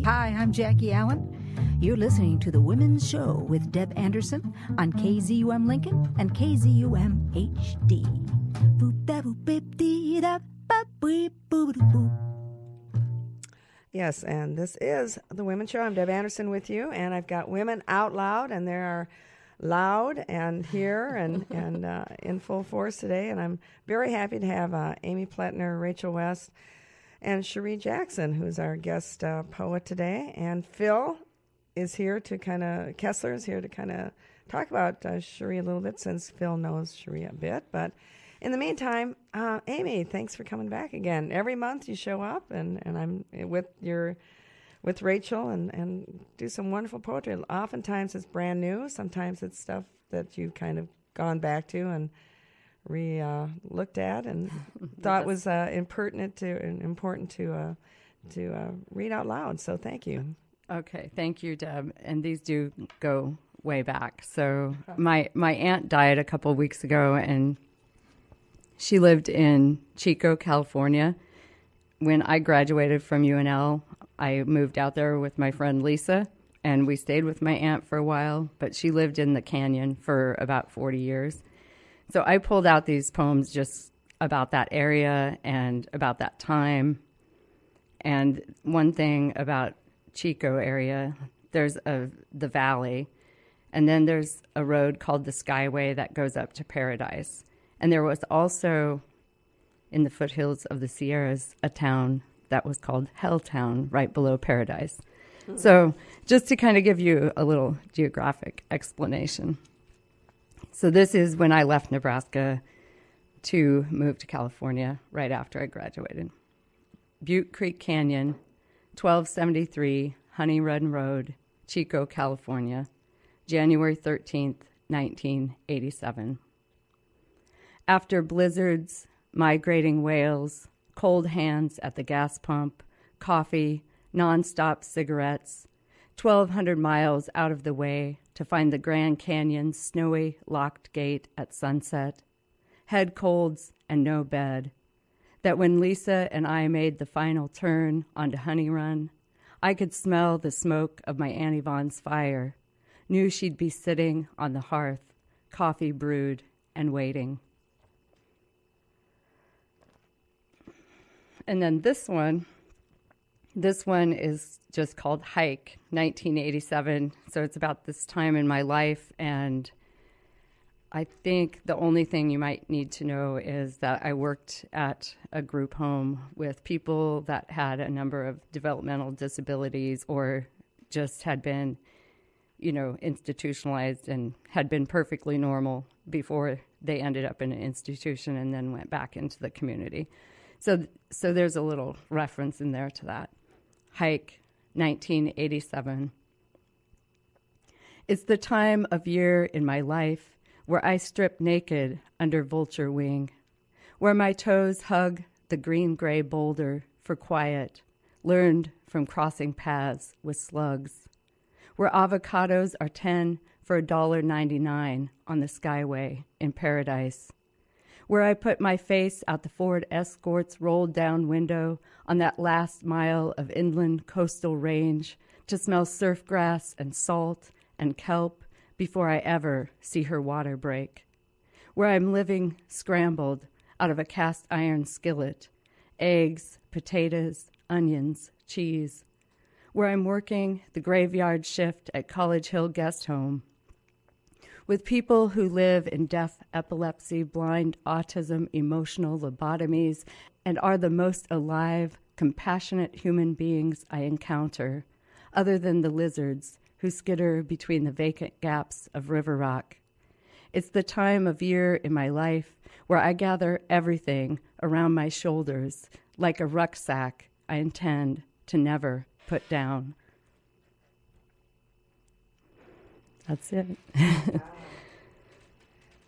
Hi, I'm Jackie Allen. You're listening to The Women's Show with Deb Anderson on KZUM Lincoln and KZUM HD. Yes, and this is The Women's Show. I'm Deb Anderson with you, and I've got women out loud, and they are loud and here and in full force today. And I'm very happy to have Amy Pletner, Rachel West, and Cherie Jackson, who's our guest poet today. And Phil is here to Kessler is here to kind of talk about Cherie a little bit, since Phil knows Cherie a bit. But in the meantime, Amy, thanks for coming back again. Every month you show up, and I'm with Rachel and do some wonderful poetry. Oftentimes it's brand new. Sometimes it's stuff that you've kind of gone back to and looked at and thought was important to read out loud. So thank you. Okay, thank you, Deb. And these do go way back. So my aunt died a couple of weeks ago, and she lived in Chico, California. When I graduated from UNL, I moved out there with my friend Lisa, and we stayed with my aunt for a while, but she lived in the canyon for about 40 years. So I pulled out these poems just about that area and about that time. And one thing about Chico area, there's the valley, and then there's a road called the Skyway that goes up to Paradise. And there was also, in the foothills of the Sierras, a town that was called Helltown, right below Paradise. So just to kind of give you a little geographic explanation. So this is when I left Nebraska to move to California right after I graduated. Butte Creek Canyon, 1273 Honey Run Road, Chico, California, January 13th, 1987. After blizzards, migrating whales, cold hands at the gas pump, coffee, nonstop cigarettes, 1,200 miles out of the way to find the Grand Canyon's snowy locked gate at sunset, head colds and no bed, that when Lisa and I made the final turn onto Honey Run, I could smell the smoke of my Aunt Yvonne's fire, knew she'd be sitting on the hearth, coffee brewed and waiting. And then this one is just called Hike, 1987. So it's about this time in my life. And I think the only thing you might need to know is that I worked at a group home with people that had a number of developmental disabilities or just had been, institutionalized and had been perfectly normal before they ended up in an institution and then went back into the community. So there's a little reference in there to that. Hike, 1987. It's the time of year in my life where I strip naked under vulture wing, where my toes hug the green-gray boulder for quiet, learned from crossing paths with slugs, where avocados are 10 for $1.99 on the Skyway in Paradise, where I put my face out the Ford Escort's rolled-down window on that last mile of inland coastal range to smell surf grass and salt and kelp before I ever see her water break, where I'm living scrambled out of a cast iron skillet, eggs, potatoes, onions, cheese, where I'm working the graveyard shift at College Hill Guest Home, with people who live in deaf epilepsy, blind autism, emotional lobotomies, and are the most alive, compassionate human beings I encounter, other than the lizards who skitter between the vacant gaps of river rock. It's the time of year in my life where I gather everything around my shoulders like a rucksack I intend to never put down. That's it.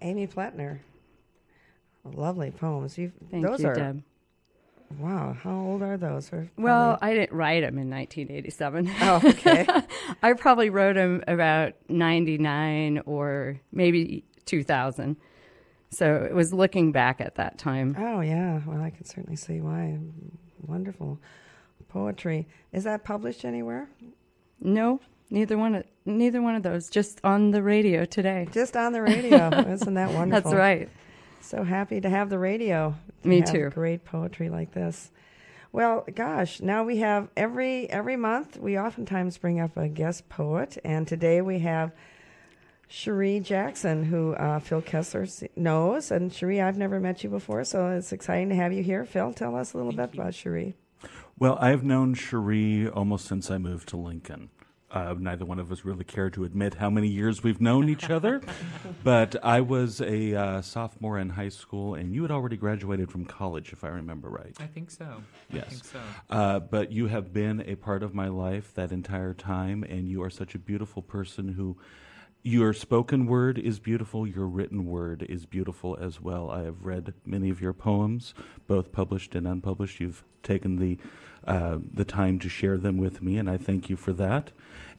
Amy Pletner. Lovely poems. Thank you, Deb. Wow, how old are those? Well, I didn't write them in 1987. Oh, okay. I probably wrote them about 99 or maybe 2000. So it was looking back at that time. Oh, yeah. Well, I can certainly see why. Wonderful poetry. Is that published anywhere? No, neither one of those. Just on the radio today. Just on the radio. Isn't that wonderful? That's right. So happy to have the radio. Me have too. Great poetry like this. Well, gosh, now we have every month we oftentimes bring up a guest poet, and today we have Cherie Jackson, who Phil Kessler knows. And Cherie, I've never met you before, so it's exciting to have you here. Phil, tell us a little bit about Cherie. Well, I've known Cherie almost since I moved to Lincoln. Neither one of us really care to admit how many years we've known each other, but I was a sophomore in high school, and you had already graduated from college, if I remember right. I think so. Yes. I think so. But you have been a part of my life that entire time, and you are such a beautiful person who... Your spoken word is beautiful. Your written word is beautiful as well. I have read many of your poems, both published and unpublished. You've taken the time to share them with me, and I thank you for that.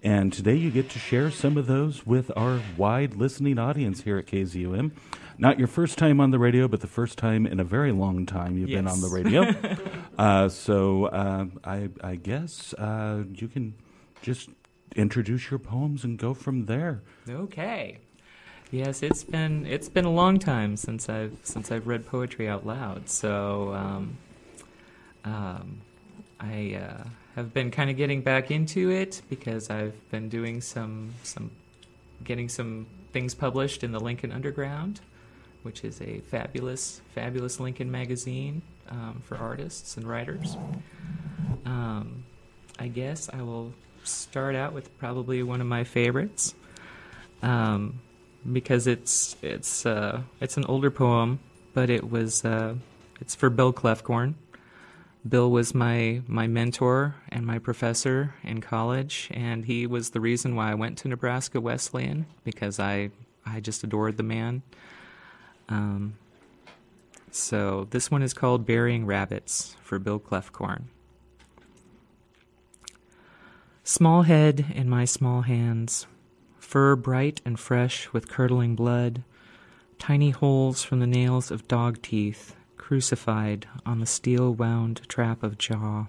And today you get to share some of those with our wide listening audience here at KZUM. Not your first time on the radio, but the first time in a very long time you've been on the radio. So I guess you can just introduce your poems and go from there. Okay. Yes, it's been a long time since I've read poetry out loud. So I have been kind of getting back into it because I've been doing getting some things published in the Lincoln Underground, which is a fabulous Lincoln magazine for artists and writers. I guess I will start out with probably one of my favorites, because it's an older poem, but it's for Bill Clefcorn. Bill was my mentor and my professor in college, and he was the reason why I went to Nebraska Wesleyan, because I just adored the man. So this one is called Burying Rabbits for Bill Clefcorn. Small head in my small hands, fur bright and fresh with curdling blood, tiny holes from the nails of dog teeth, crucified on the steel-wound trap of jaw.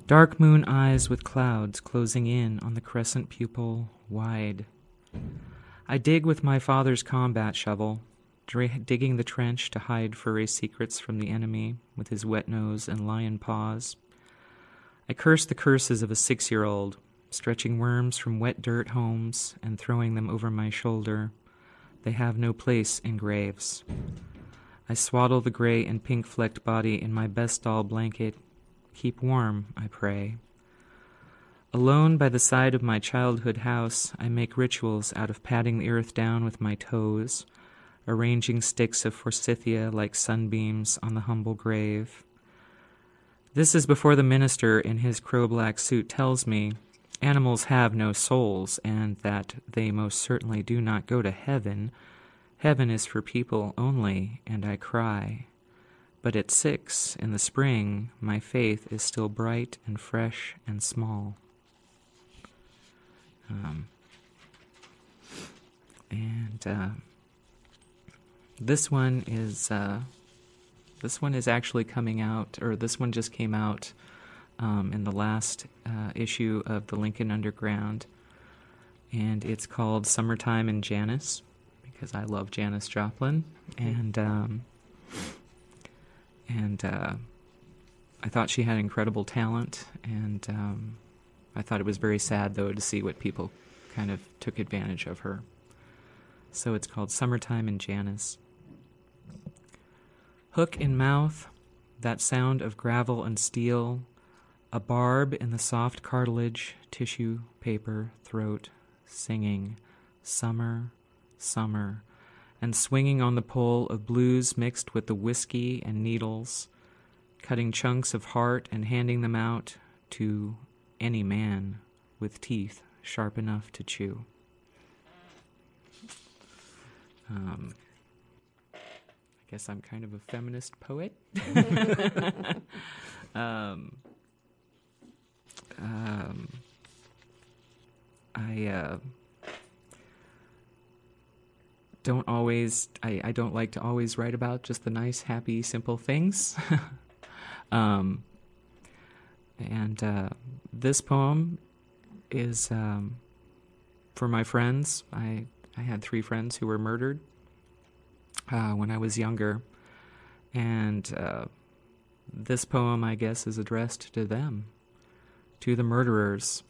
Dark moon eyes with clouds closing in on the crescent pupil, wide. I dig with my father's combat shovel, digging the trench to hide furry secrets from the enemy with his wet nose and lion paws. I curse the curses of a 6-year-old, stretching worms from wet dirt homes and throwing them over my shoulder. They have no place in graves. I swaddle the gray and pink-flecked body in my best doll blanket. Keep warm, I pray. Alone by the side of my childhood house, I make rituals out of patting the earth down with my toes, arranging sticks of forsythia like sunbeams on the humble grave. This is before the minister in his crow-black suit tells me animals have no souls and that they most certainly do not go to heaven. Heaven is for people only, and I cry. But at 6 in the spring, my faith is still bright and fresh and small. This one is actually coming out, or this one just came out in the last issue of the Lincoln Underground, and it's called Summertime in Janis, because I love Janis Joplin, and I thought she had incredible talent, and I thought it was very sad, though, to see what people kind of took advantage of her. So it's called Summertime in Janis. Hook in mouth, that sound of gravel and steel, a barb in the soft cartilage, tissue, paper, throat, singing, summer, summer, and swinging on the pole of blues mixed with the whiskey and needles, cutting chunks of heart and handing them out to any man with teeth sharp enough to chew. I guess I'm kind of a feminist poet. don't always, I don't like to always write about just the nice, happy, simple things. This poem is for my friends. I had 3 friends who were murdered when I was younger. And this poem, I guess, is addressed to them, to the murderers.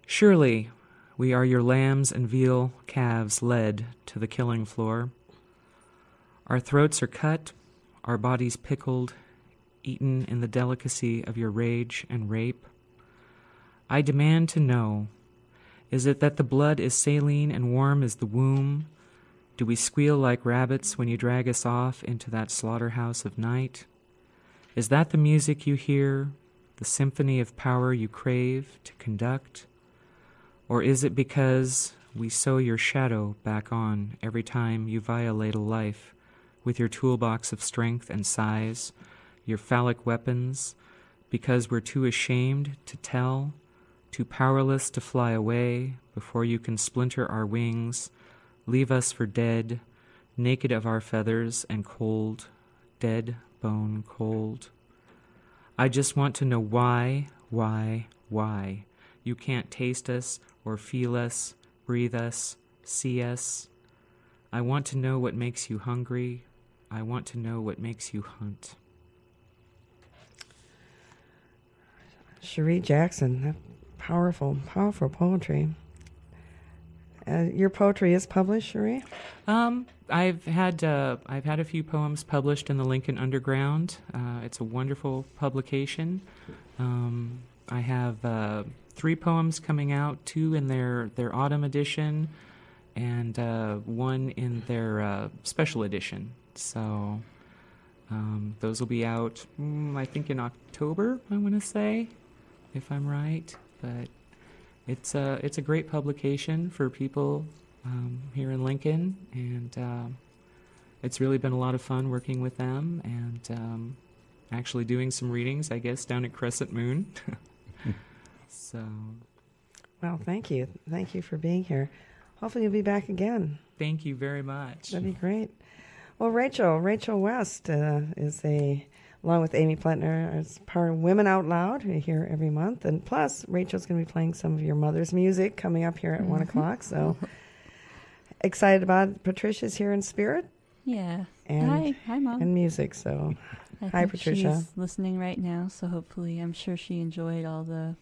Surely we are your lambs and veal calves led to the killing floor. Our throats are cut, our bodies pickled, eaten in the delicacy of your rage and rape. I demand to know, is it that the blood is saline and warm as the womb? Do we squeal like rabbits when you drag us off into that slaughterhouse of night? Is that the music you hear, the symphony of power you crave to conduct? Or is it because we sew your shadow back on every time you violate a life with your toolbox of strength and size, your phallic weapons, because we're too ashamed to tell, too powerless to fly away before you can splinter our wings, leave us for dead, naked of our feathers and cold, dead bone cold? I just want to know why you can't taste us or feel us, breathe us, see us. I want to know what makes you hungry. I want to know what makes you hunt. Cherie Jackson, powerful, powerful poetry. Your poetry is published, Cherie? I've had a few poems published in the Lincoln Underground. It's a wonderful publication. I have 3 poems coming out, 2 in their autumn edition, and 1 in their special edition. So those will be out, I think, in October, I want to say, if I'm right. But it's a great publication for people here in Lincoln, and it's really been a lot of fun working with them and actually doing some readings, I guess, down at Crescent Moon. So, well, thank you. Thank you for being here. Hopefully you'll be back again. Thank you very much. That'd be great. Well, Rachel West is along with Amy Plentner, is part of Women Out Loud. We hear every month. And plus, Rachel's going to be playing some of your mother's music coming up here at 1 o'clock. So excited about it. Patricia's here in spirit. Yeah. And, hi, Mom. And music. So I hi, think Patricia. She's listening right now, so hopefully, I'm sure she enjoyed all the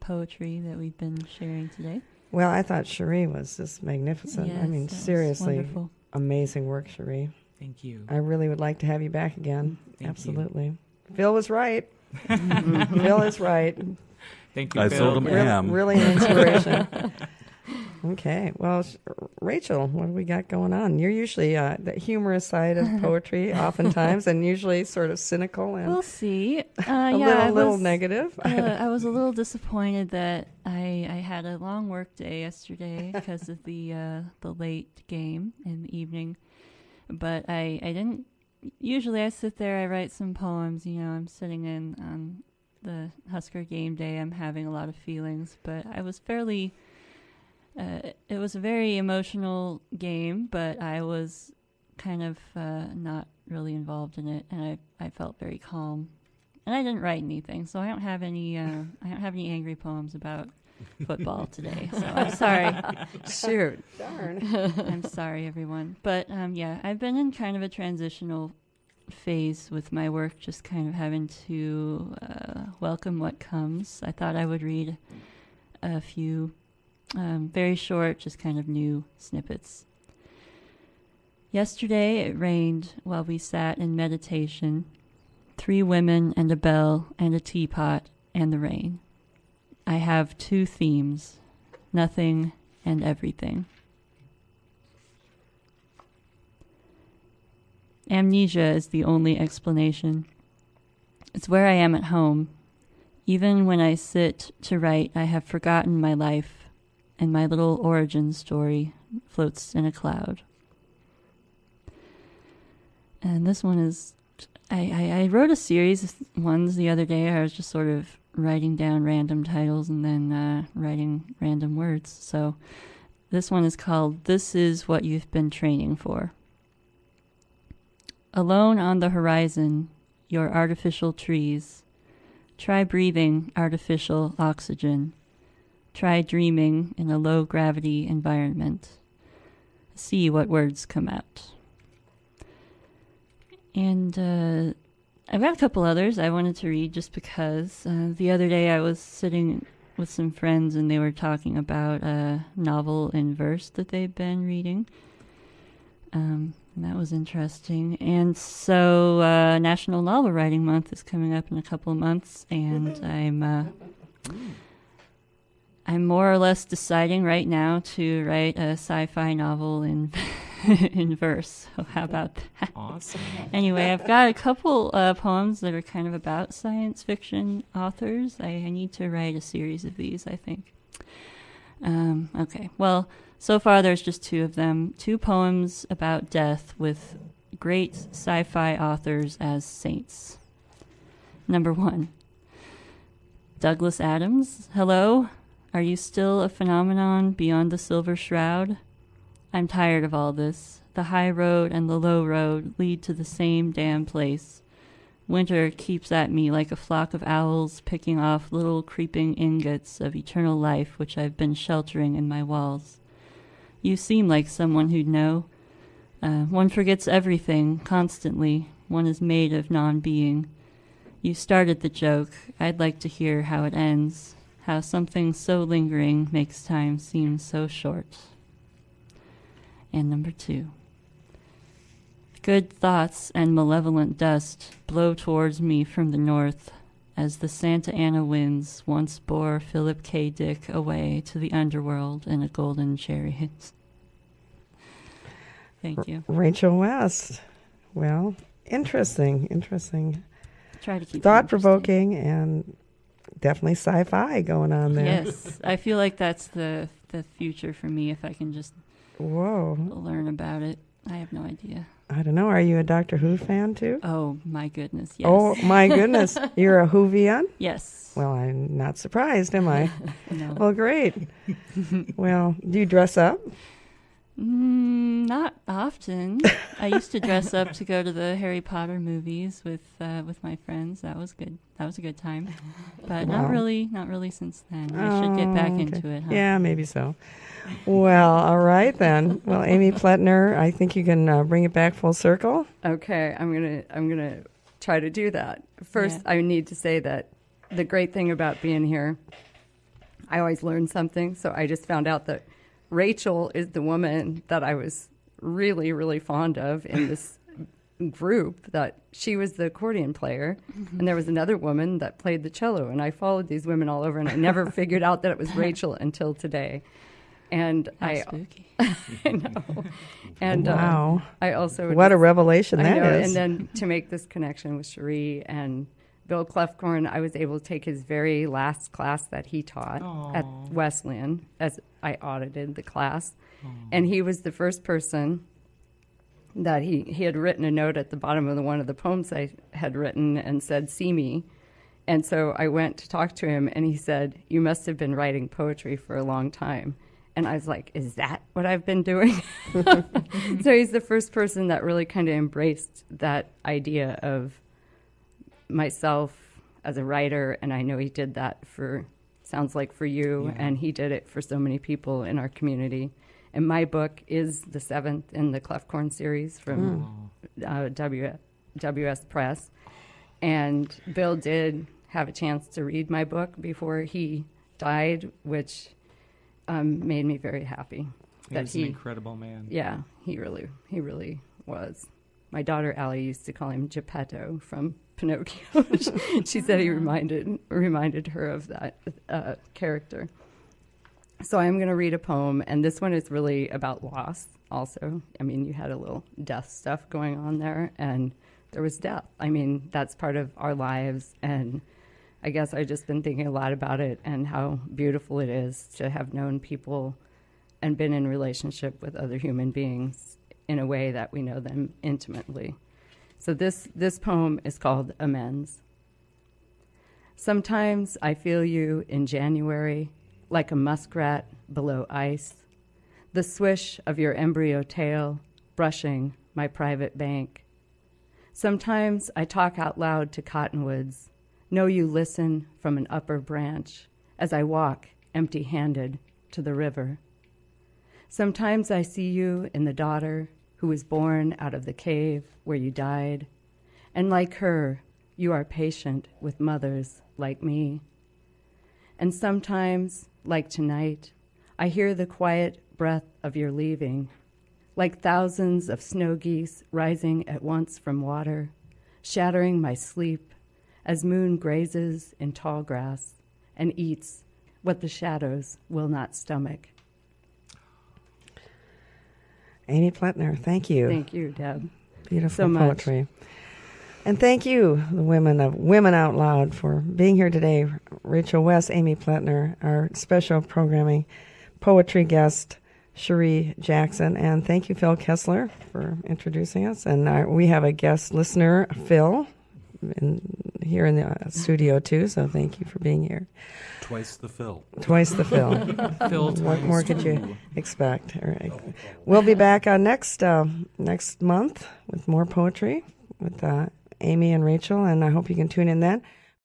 poetry that we've been sharing today. Well, I thought Cherie was just magnificent. Yes, I mean, seriously, wonderful. Amazing work, Cherie. Thank you. I really would like to have you back again. Thank Absolutely. you. Phil was right. Phil is right. Thank you, I Phil. seldom am. Really an inspiration. Okay. Well, Rachel, what do we got going on? You're usually the humorous side of poetry oftentimes, and usually sort of cynical and We'll see. a little negative. I was a little disappointed that I had a long work day yesterday because of the late game in the evening. But I didn't. Usually I sit there, I write some poems. You know, I'm sitting in on the Husker game day. I'm having a lot of feelings, but I was fairly. It was a very emotional game, but I was kind of not really involved in it, and I felt very calm. And I didn't write anything, so I don't have any angry poems about football today. So I'm sorry. Shoot. Darn. I'm sorry, everyone. But yeah, I've been in kind of a transitional phase with my work, just kind of having to welcome what comes. I thought I would read a few very short, just kind of new snippets. Yesterday it rained while we sat in meditation. 3 women and a bell and a teapot and the rain. I have 2 themes, nothing and everything. Amnesia is the only explanation. It's where I am at home. Even when I sit to write, I have forgotten my life, and my little origin story floats in a cloud. And this one is, I wrote a series of ones the other day. I was just sort of writing down random titles and then writing random words. So This one is called This Is What You've Been Training For. Alone on the horizon, your artificial trees. Try breathing artificial oxygen. Try dreaming in a low-gravity environment. See what words come out. And I've got a couple others I wanted to read just because. The other day I was sitting with some friends and they were talking about a novel in verse that they've been reading. And that was interesting. And so National Novel Writing Month is coming up in a couple of months, and I'm more or less deciding right now to write a sci-fi novel in in verse. So how about that? Awesome. Anyway, I've got a couple poems that are kind of about science fiction authors. I need to write a series of these, I think. Okay, well, so far there's just two of them. Two poems about death with great sci-fi authors as saints. Number 1. Douglas Adams. Hello? Are you still a phenomenon beyond the silver shroud? I'm tired of all this. The high road and the low road lead to the same damn place. Winter keeps at me like a flock of owls picking off little creeping ingots of eternal life which I've been sheltering in my walls. You seem like someone who'd know. One forgets everything, constantly. One is made of non-being. You started the joke. I'd like to hear how it ends. How something so lingering makes time seem so short. And number 2. Good thoughts and malevolent dust blow towards me from the north as the Santa Ana winds once bore Philip K. Dick away to the underworld in a golden chariot. Thank you. Rachel West. Well, interesting. Try to keep it Thought-provoking and definitely sci-fi going on there. Yes, I feel like that's the future for me if I can just learn about it. I have no idea. I don't know. Are you a Doctor Who fan too? Oh, my goodness, yes. Oh, my goodness. You're a Whovian? Yes. Well, I'm not surprised, am I? No. Well, great. Well, do you dress up? Not often. I used to dress up to go to the Harry Potter movies with my friends. That was good. That was a good time. But not really since then. I should get back into it, huh? Yeah, maybe so. Well, all right then. Well, Amy Pletner, I think you can bring it back full circle. Okay, I'm gonna try to do that. First, I need to say that the great thing about being here, I always learn something. So I just found out that Rachel is the woman that I was really, really fond of in this group, that she was the accordion player, and there was another woman that played the cello, and I followed these women all over, and I never figured out that it was Rachel until today. And spooky. I know. And wow. I also... What a revelation that is. And then to make this connection with Cherie and Bill Clefcorn, I was able to take his very last class that he taught at Wesleyan, as I audited the class. And he was the first person that he had written a note at the bottom of one of the poems I had written and said, "See me." And so I went to talk to him, and he said, "You must have been writing poetry for a long time." And I was like, is that what I've been doing? So he's the first person that really kind of embraced that idea of myself as a writer, and I know he did that sounds like for you, and he did it for so many people in our community. And my book is the 7th in the Clefcorn series from WS Press. And Bill did have a chance to read my book before he died, which made me very happy. He's an incredible man. Yeah, he really was. My daughter Allie used to call him Geppetto from Pinocchio. She said he reminded her of that character. So I'm going to read a poem, and this one is really about loss also. I mean, you had a little death stuff going on there, and there was death. I mean, that's part of our lives, and I guess I've just been thinking a lot about it and how beautiful it is to have known people and been in relationship with other human beings in a way that we know them intimately. So this poem is called Amends. Sometimes I feel you in January like a muskrat below ice. the swish of your embryo tail brushing my private bank. Sometimes I talk out loud to cottonwoods, know you listen from an upper branch as I walk empty-handed to the river. Sometimes I see you in the daughter who was born out of the cave where you died, and like her, you are patient with mothers like me. And sometimes, like tonight, I hear the quiet breath of your leaving, like thousands of snow geese rising at once from water, shattering my sleep as moon grazes in tall grass and eats what the shadows will not stomach. Amy Pletner, thank you. Thank you, Deb. Beautiful so poetry. And thank you, the women of Women Out Loud, for being here today. Rachel West, Amy Pletner, our special programming poetry guest, Cherie Jackson, and thank you, Phil Kessler, for introducing us. And we have a guest listener, Phil, here in the studio too, so thank you for being here. Twice the Phil. Twice the Phil. Phil What more could you two. expect? All right. We'll be back next month with more poetry with Amy and Rachel, and I hope you can tune in then.